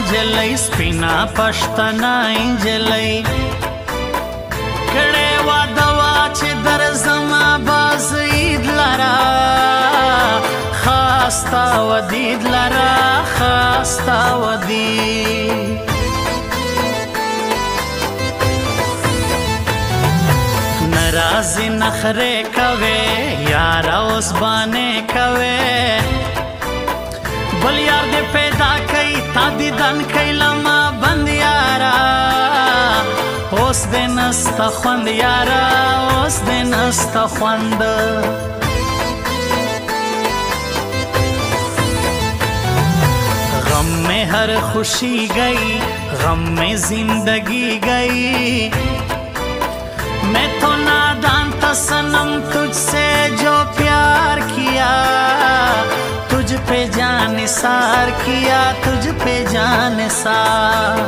انجلۍ سپینا پښتنه انجلۍ کړې واده وا چې درځم باز عید لرا خاستا ودید لرا خاستا ودید نرازی نخره کوي یار اوس باندې کوي بل یار دې پیدا کړي تا دیدن کړي لما بند یارا اوس دې نستا خوند یارا اوس دې نستا خوند غم میں ہر خوشی گئی غم میں زندگی گئی میں تو نادان تھا صنم تجھ سے جو پیار کیا تجھ پہ جان نثار کیا تجھ پہ جان نثار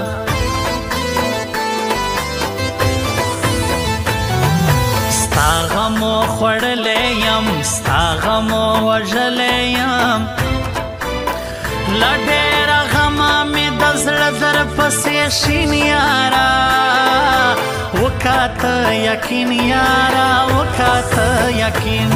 ستا غمو خوړلې یم ستا غمو وژلې یم له ډېره غمه مې د زړه در پسې شین یاره وکاته یقین یاره وکاته یقین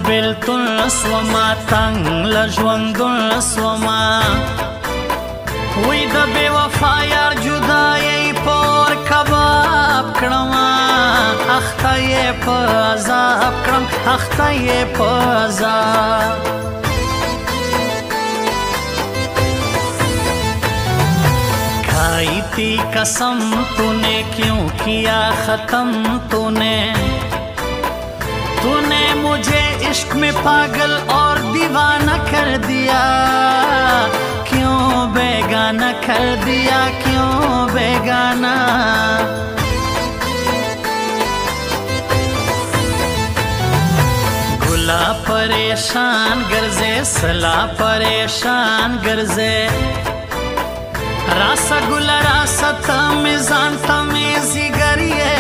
بیلتون لسوما تنگ لژوندون لسوما وی د بے وفا یار جدائی پور کباب کړما اخته یې په عذاب کړم اخته یې په عذاب کھائی تھی قسم تو نے کیوں کیا ختم تو نے मुझे इश्क में पागल और दीवाना कर दिया क्यों बेगाना कर दिया क्यों बेगाना गुला परेशान गर्जे सला परेशान गर्जे रासा गुला रासा तमेजान तमेजी गरिए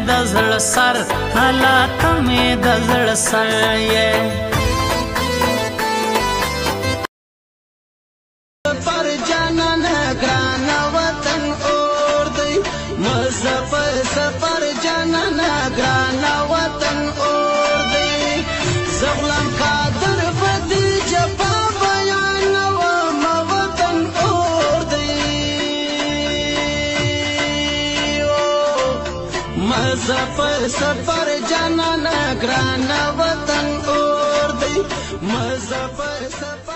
د زړه سر حالات مې د زړه سر یې پر جانان ګران وطن اور دی مزه پر سفر جانان ګران وطن اور دی زغلم قادر بدی جفا بیان و وطن اور دی مزه پر سفر جانان ګران وطن اور دی مزه پر سفر